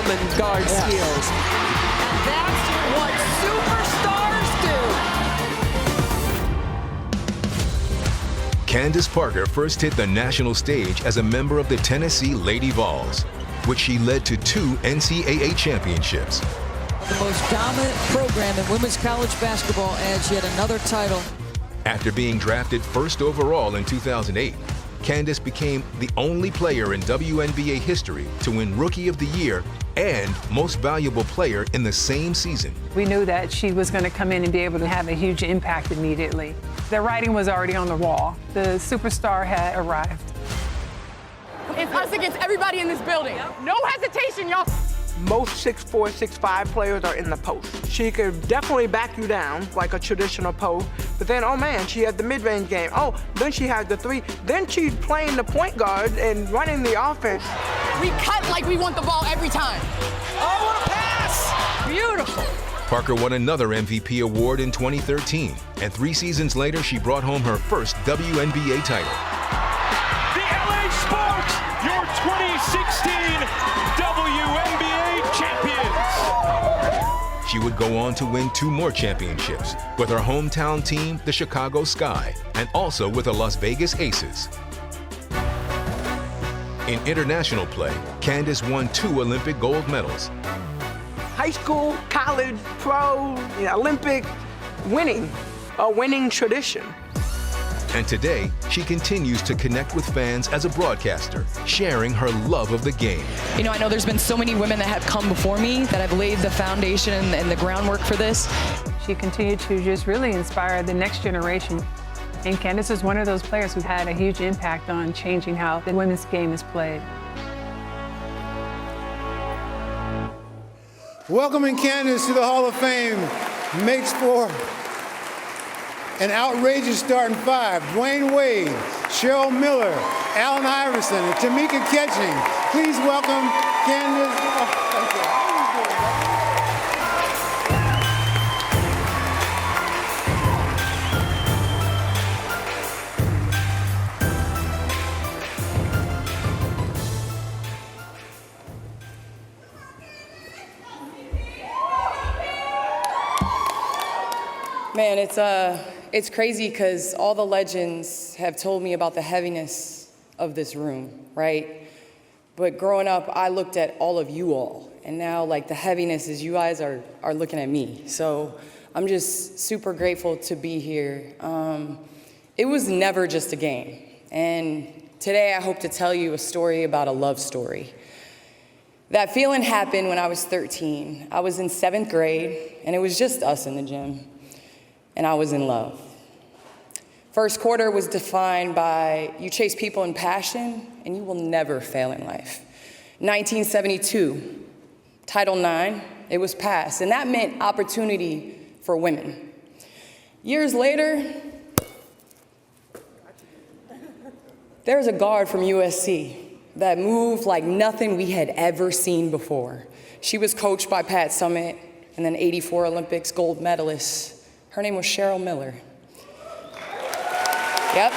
woman guard skills. And that's what superstars do. Candace Parker first hit the national stage as a member of the Tennessee Lady Vols, which she led to 2 NCAA championships. The most dominant program in women's college basketball adds yet another title. After being drafted first overall in 2008, Candace became the only player in WNBA history to win Rookie of the Year and Most Valuable Player in the same season. We knew that she was going to come in and be able to have a huge impact immediately. The writing was already on the wall. The superstar had arrived. It's us against everybody in this building. No hesitation, y'all. Most 6'4", 6'5" players are in the post. She could definitely back you down like a traditional post, but then, oh man, she had the mid-range game. Oh, then she had the 3. Then she's playing the point guard and running the offense. We cut like we want the ball every time. Oh, what a pass! Beautiful. Parker won another MVP award in 2013, and 3 seasons later, she brought home her first WNBA title. The LA Sparks, your 2016 WNBA champions. She would go on to win 2 more championships with her hometown team, the Chicago Sky, and also with the Las Vegas Aces. In international play, Candace won 2 Olympic gold medals. High school, college, pro, Olympic, winning, a winning tradition. And today, she continues to connect with fans as a broadcaster, sharing her love of the game. You know, I know there's been so many women that have come before me that have laid the foundation and the groundwork for this. She continued to just really inspire the next generation. And Candace is one of those players who had a huge impact on changing how the women's game is played. Welcoming Candace to the Hall of Fame makes for an outrageous starting 5. Dwayne Wade, Cheryl Miller, Allen Iverson, and Tamika Catching. Please welcome Candace. Man, it's crazy because all the legends have told me about the heaviness of this room, right? But growing up, I looked at all of you all, and now like the heaviness is you guys are looking at me. So I'm just super grateful to be here. It was never just a game. And today I hope to tell you a story about a love story. That feeling happened when I was 13. I was in 7th grade, and it was just us in the gym. And I was in love. First quarter was defined by you chase people in passion and you will never fail in life. 1972, Title IX, it was passed, and that meant opportunity for women. Years later, there's a guard from USC that moved like nothing we had ever seen before. She was coached by Pat Summitt and then '84 Olympics gold medalist. Her name was Cheryl Miller. Yep.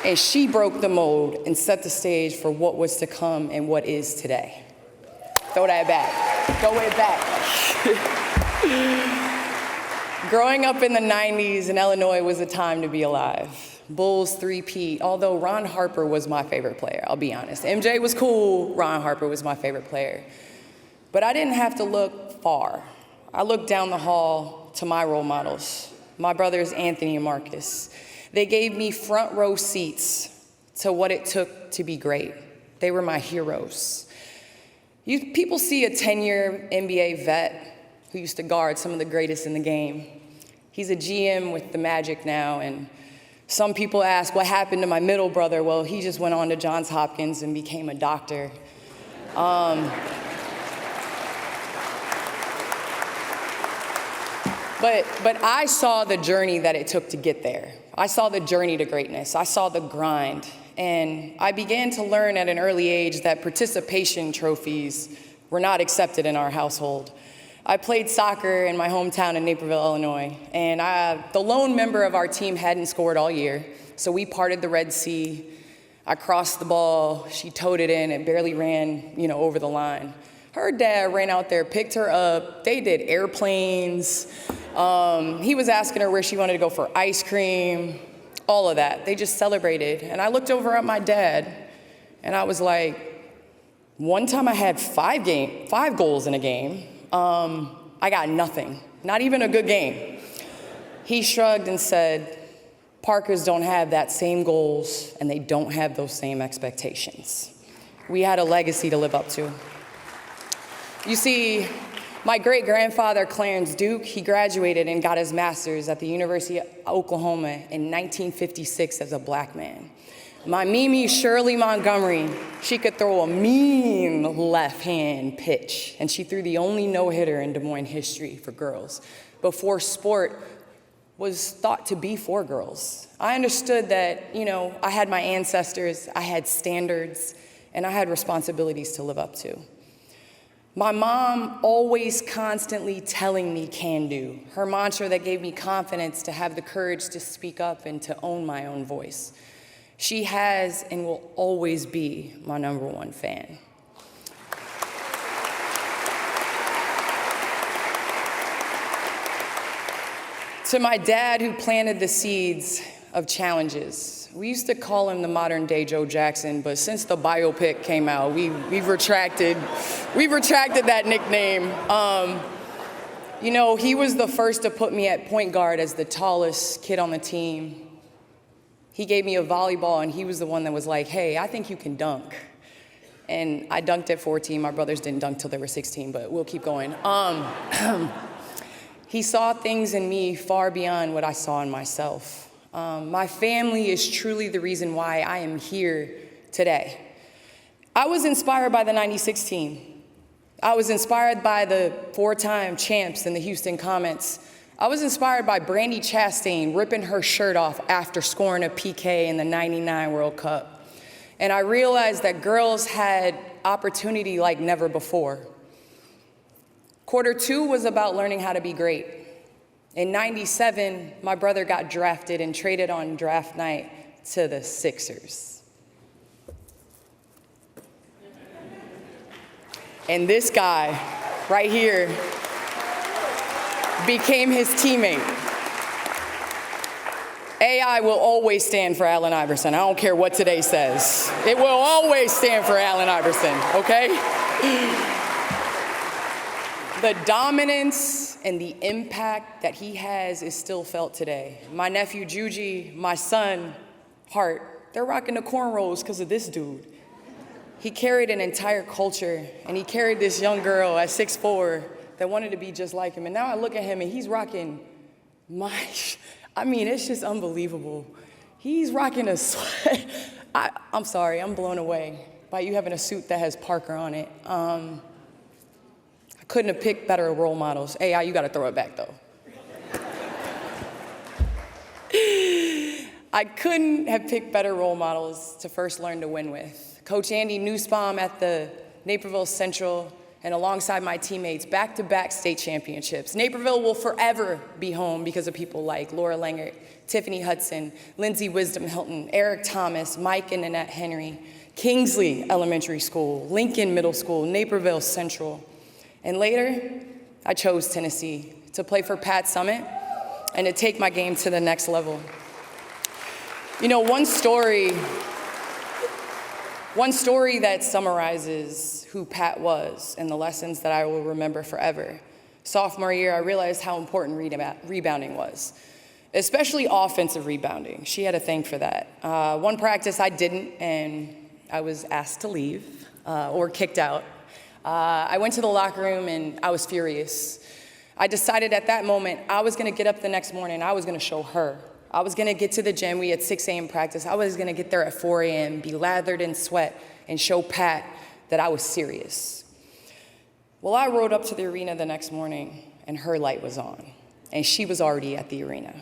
And she broke the mold and set the stage for what was to come and what is today. Throw that back. Throw it back. Growing up in the 90s in Illinois was a time to be alive. Bulls 3-peat, although Ron Harper was my favorite player, I'll be honest. MJ was cool, Ron Harper was my favorite player. But I didn't have to look far. I looked down the hall to my role models, my brothers Anthony and Marcus. They gave me front row seats to what it took to be great. They were my heroes. People see a 10-year NBA vet who used to guard some of the greatest in the game. He's a GM with the Magic now, and some people ask what happened to my middle brother. Well, he just went on to Johns Hopkins and became a doctor. But I saw the journey that it took to get there. I saw the journey to greatness. I saw the grind. And I began to learn at an early age that participation trophies were not accepted in our household. I played soccer in my hometown in Naperville, Illinois, and the lone member of our team hadn't scored all year, so we parted the Red Sea. I crossed the ball, she towed it in, and barely ran, over the line. Her dad ran out there, picked her up. They did airplanes. He was asking her where she wanted to go for ice cream, all of that. They just celebrated. And I looked over at my dad, and I was like, one time I had 5 goals in a game. I got nothing, not even a good game. He shrugged and said, Parkers don't have that same goals, and they don't have those same expectations. We had a legacy to live up to. You see, my great-grandfather, Clarence Duke, he graduated and got his master's at the University of Oklahoma in 1956 as a black man. My Mimi, Shirley Montgomery, she could throw a mean left-hand pitch, and she threw the only no-hitter in Des Moines history for girls, before sport was thought to be for girls. I understood that, I had my ancestors, I had standards, and I had responsibilities to live up to. My mom always constantly telling me can do, her mantra that gave me confidence to have the courage to speak up and to own my own voice. She has and will always be my #1 fan. To my dad, who planted the seeds of challenges. We used to call him the modern-day Joe Jackson, but since the biopic came out, we've retracted that nickname. He was the first to put me at point guard as the tallest kid on the team. He gave me a volleyball, and he was the one that was like, hey, I think you can dunk. And I dunked at 14. My brothers didn't dunk till they were 16, but we'll keep going. He saw things in me far beyond what I saw in myself. My family is truly the reason why I am here today. I was inspired by the '96 team. I was inspired by the 4-time champs in the Houston Comets. I was inspired by Brandi Chastain ripping her shirt off after scoring a PK in the '99 World Cup. And I realized that girls had opportunity like never before. Quarter 2 was about learning how to be great. In '97, my brother got drafted and traded on draft night to the Sixers. And this guy right here became his teammate. AI will always stand for Allen Iverson. I don't care what today says. It will always stand for Allen Iverson, okay? The dominance and the impact that he has is still felt today. My nephew Juji, my son Hart, they're rocking the cornrows because of this dude. He carried an entire culture, and he carried this young girl at 6'4" that wanted to be just like him. And now I look at him, and he's rocking it's just unbelievable. He's rocking a sweat. I'm sorry, I'm blown away by you having a suit that has Parker on it. I couldn't have picked better role models. AI, you gotta throw it back though. I couldn't have picked better role models to first learn to win with. Coach Andy Nussbaum at the Naperville Central, and alongside my teammates, back-to-back state championships. Naperville will forever be home because of people like Laura Langert, Tiffany Hudson, Lindsay Wisdom Hilton, Eric Thomas, Mike and Annette Henry, Kingsley Elementary School, Lincoln Middle School, Naperville Central. And later, I chose Tennessee to play for Pat Summitt and to take my game to the next level. One story that summarizes who Pat was and the lessons that I will remember forever. Sophomore year, I realized how important rebounding was, especially offensive rebounding. She had a thing for that. One practice I didn't, and I was asked to leave or kicked out. I went to the locker room and I was furious. I decided at that moment I was gonna get up the next morning, I was gonna show her. I was gonna get to the gym, we had 6 a.m. practice. I was gonna get there at 4 a.m., be lathered in sweat, and show Pat that I was serious. Well, I rode up to the arena the next morning and her light was on, and she was already at the arena.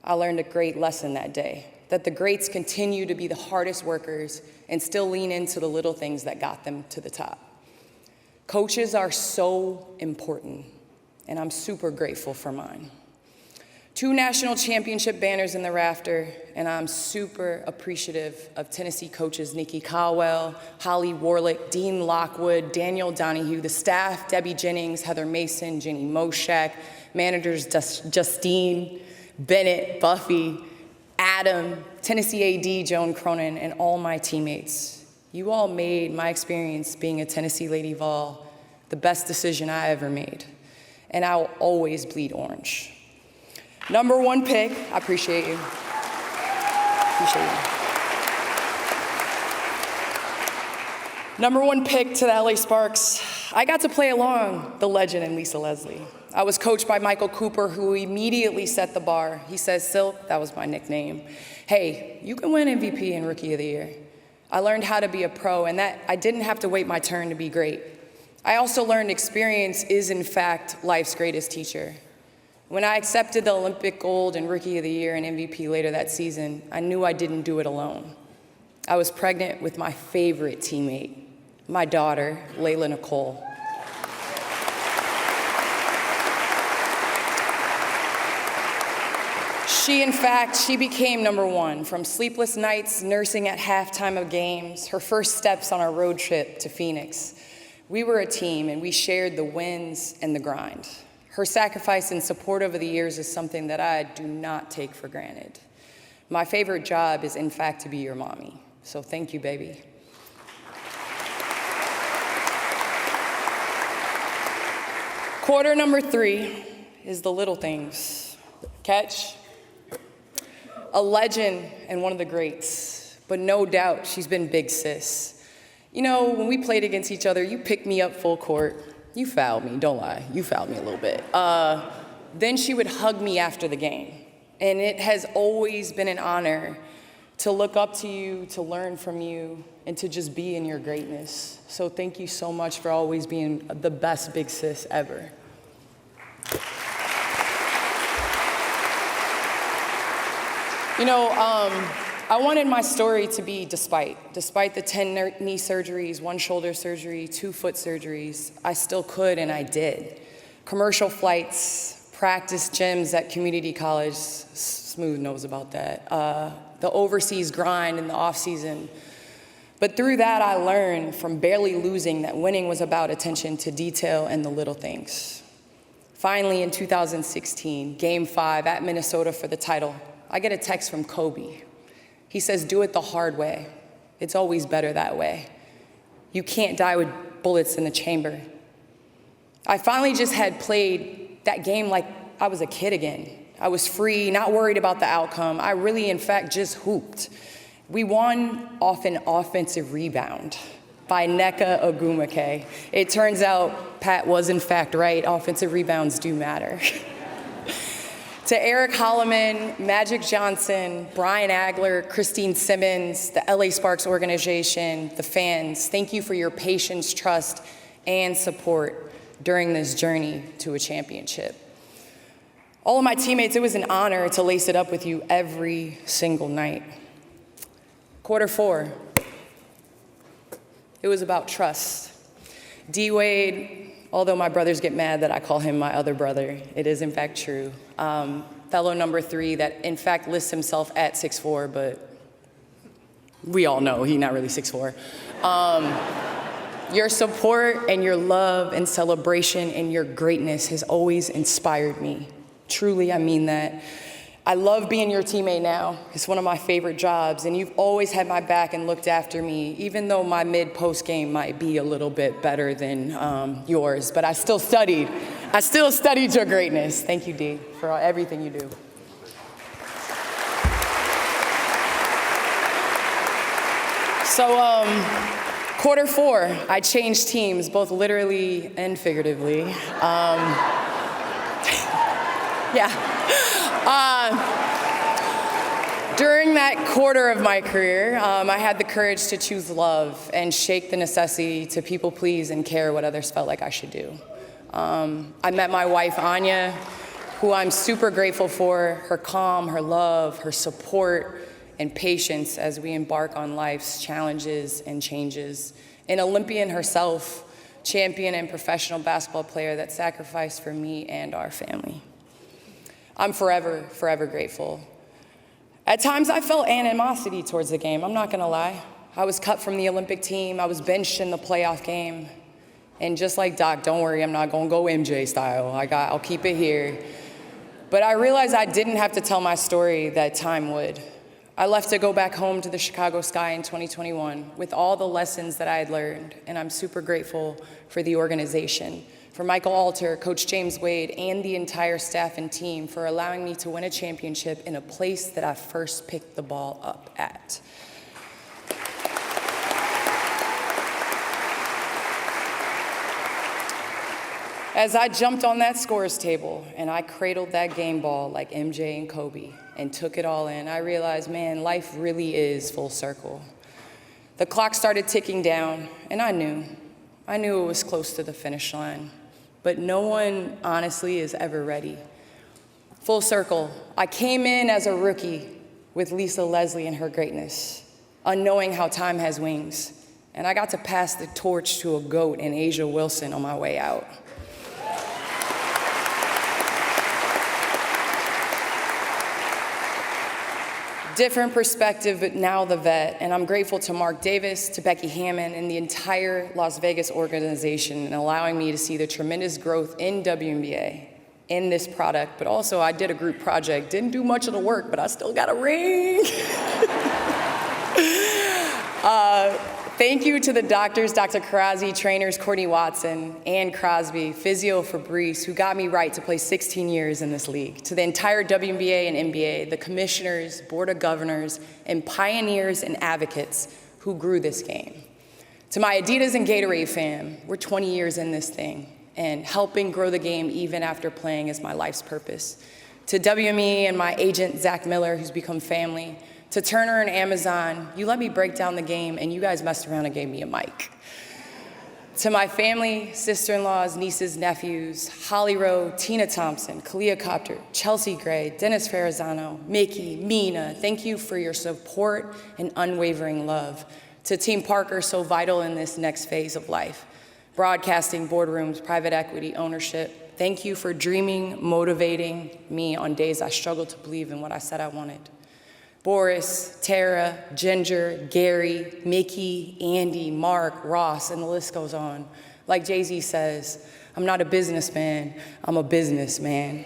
I learned a great lesson that day, that the greats continue to be the hardest workers and still lean into the little things that got them to the top. Coaches are so important, and I'm super grateful for mine. 2 national championship banners in the rafter, and I'm super appreciative of Tennessee coaches Nikki Caldwell, Holly Warlick, Dean Lockwood, Daniel Donahue, the staff, Debbie Jennings, Heather Mason, Jenny Moshak, managers Justine, Bennett, Buffy, Adam, Tennessee AD, Joan Cronin, and all my teammates. You all made my experience being a Tennessee Lady Vol the best decision I ever made, and I'll always bleed orange. Number 1 pick, I appreciate you. Appreciate you. Number 1 pick to the LA Sparks, I got to play along the legend and Lisa Leslie. I was coached by Michael Cooper, who immediately set the bar. He says, Silk, that was my nickname. Hey, you can win MVP and Rookie of the Year. I learned how to be a pro, and that I didn't have to wait my turn to be great. I also learned experience is, in fact, life's greatest teacher. When I accepted the Olympic gold and Rookie of the Year and MVP later that season, I knew I didn't do it alone. I was pregnant with my favorite teammate, my daughter, Layla Nicole. She became number 1, from sleepless nights nursing at halftime of games, her first steps on our road trip to Phoenix. We were a team, and we shared the wins and the grind. Her sacrifice and support over the years is something that I do not take for granted. My favorite job is, in fact, to be your mommy. So thank you, baby. Quarter number 3 is the little things. Catch. A legend and one of the greats, but no doubt she's been big sis. You know, when we played against each other, you picked me up full court. You fouled me, don't lie. You fouled me a little bit. Then she would hug me after the game. And it has always been an honor to look up to you, to learn from you, and to just be in your greatness. So thank you so much for always being the best big sis ever. You know, I wanted my story to be despite the 10 knee surgeries, 1 shoulder surgery, 2 foot surgeries, I still could and I did. Commercial flights, practice gyms at community college, Smooth knows about that. The overseas grind in the off season. But through that, I learned from barely losing that winning was about attention to detail and the little things. Finally, in 2016, Game 5 at Minnesota for the title, I get a text from Kobe. He says, do it the hard way. It's always better that way. You can't die with bullets in the chamber. I finally just had played that game like I was a kid again. I was free, not worried about the outcome. I really, in fact, just hooped. We won off an offensive rebound by Nneka Ogwumike. It turns out Pat was, in fact, right. Offensive rebounds do matter. To Eric Holloman, Magic Johnson, Brian Agler, Christine Simmons, the LA Sparks organization, the fans, thank you for your patience, trust, and support during this journey to a championship. All of my teammates, it was an honor to lace it up with you every single night. Quarter 4, it was about trust. D-Wade, although my brothers get mad that I call him my other brother, it is in fact true. Fellow number 3 that in fact lists himself at 6'4", but we all know he's not really 6'4". Your support and your love and celebration and your greatness has always inspired me. Truly, I mean that. I love being your teammate now. It's one of my favorite jobs, and you've always had my back and looked after me, even though my mid-post game might be a little bit better than yours, but I still studied your greatness. Thank you, Dee, for everything you do. So, quarter 4, I changed teams, both literally and figuratively. During that quarter of my career, I had the courage to choose love and shake the necessity to people please and care what others felt like I should do. I met my wife, Anya, who I'm super grateful for, her calm, her love, her support, and patience as we embark on life's challenges and changes. An Olympian herself, champion and professional basketball player that sacrificed for me and our family. I'm forever, forever grateful. At times I felt animosity towards the game, I'm not gonna lie. I was cut from the Olympic team, I was benched in the playoff game. And just like Doc, don't worry, I'm not gonna go MJ style. I'll keep it here. But I realized I didn't have to tell my story that time would. I left to go back home to the Chicago Sky in 2021 with all the lessons that I had learned, and I'm super grateful for the organization, for Michael Alter, Coach James Wade, and the entire staff and team for allowing me to win a championship in a place that I first picked the ball up at. As I jumped on that scores table and I cradled that game ball like MJ and Kobe and took it all in, I realized, man, life really is full circle. The clock started ticking down, and I knew it was close to the finish line, but no one honestly is ever ready. Full circle, I came in as a rookie with Lisa Leslie and her greatness, unknowing how time has wings, and I got to pass the torch to a GOAT in Asia Wilson on my way out. Different perspective, but now the vet, and I'm grateful to Mark Davis, to Becky Hammond, and the entire Las Vegas organization in allowing me to see the tremendous growth in WNBA, in this product, but also I did a group project, didn't do much of the work, but I still got a ring. Thank you to the doctors, Dr. Karazi, trainers Courtney Watson, Ann Crosby, physio Fabrice, who got me right to play 16 years in this league. To the entire WNBA and NBA, the commissioners, board of governors, and pioneers and advocates who grew this game. To my Adidas and Gatorade fam, we're 20 years in this thing, and helping grow the game even after playing is my life's purpose. To WME and my agent, Zach Miller, who's become family. To Turner and Amazon, you let me break down the game and you guys messed around and gave me a mic. To my family, sister-in-laws, nieces, nephews, Holly Rowe, Tina Thompson, Kalia Copter, Chelsea Gray, Dennis Ferrazano, Mickey, Mina, thank you for your support and unwavering love. To Team Parker, so vital in this next phase of life. Broadcasting, boardrooms, private equity, ownership, thank you for dreaming, motivating me on days I struggled to believe in what I said I wanted. Boris, Tara, Ginger, Gary, Mickey, Andy, Mark, Ross, and the list goes on. Like Jay-Z says, I'm not a businessman, I'm a businessman.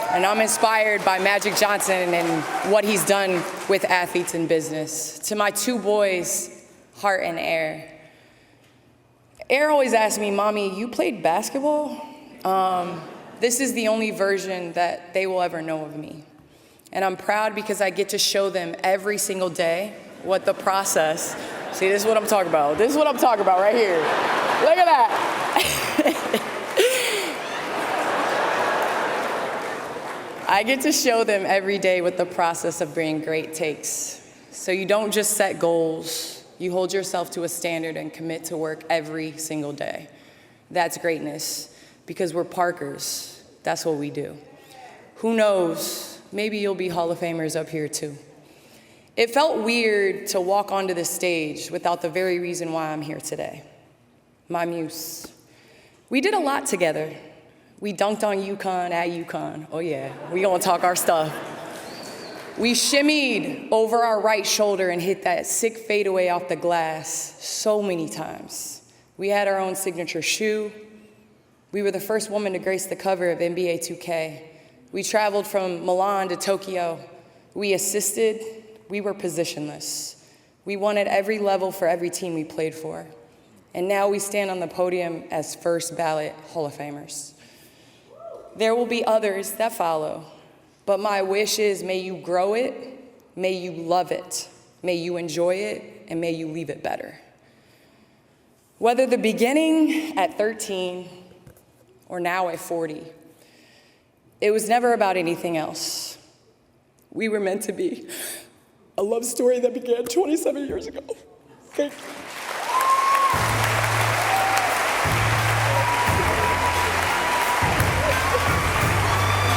And I'm inspired by Magic Johnson and what he's done with athletes in business. To my two boys, Hart and Air. Air always asks me, Mommy, you played basketball? This is the only version that they will ever know of me. And I'm proud because I get to show them every single day what the process, see, this is what I'm talking about. This is what I'm talking about right here. Look at that. I get to show them every day what the process of being great takes. So you don't just set goals, you hold yourself to a standard and commit to work every single day. That's greatness, because we're Parkers. That's what we do. Who knows? Maybe you'll be Hall of Famers up here too. It felt weird to walk onto this stage without the very reason why I'm here today. My muse. We did a lot together. We dunked on UConn at UConn. Oh yeah, we gonna talk our stuff. We shimmied over our right shoulder and hit that sick fadeaway off the glass so many times. We had our own signature shoe. We were the first woman to grace the cover of NBA 2K. We traveled from Milan to Tokyo. We assisted, we were positionless. We won at every level for every team we played for. And now we stand on the podium as first ballot Hall of Famers. There will be others that follow, but my wish is may you grow it, may you love it, may you enjoy it, and may you leave it better. Whether the beginning at 13 or now at 40, it was never about anything else. We were meant to be a love story that began 27 years ago. Thank you.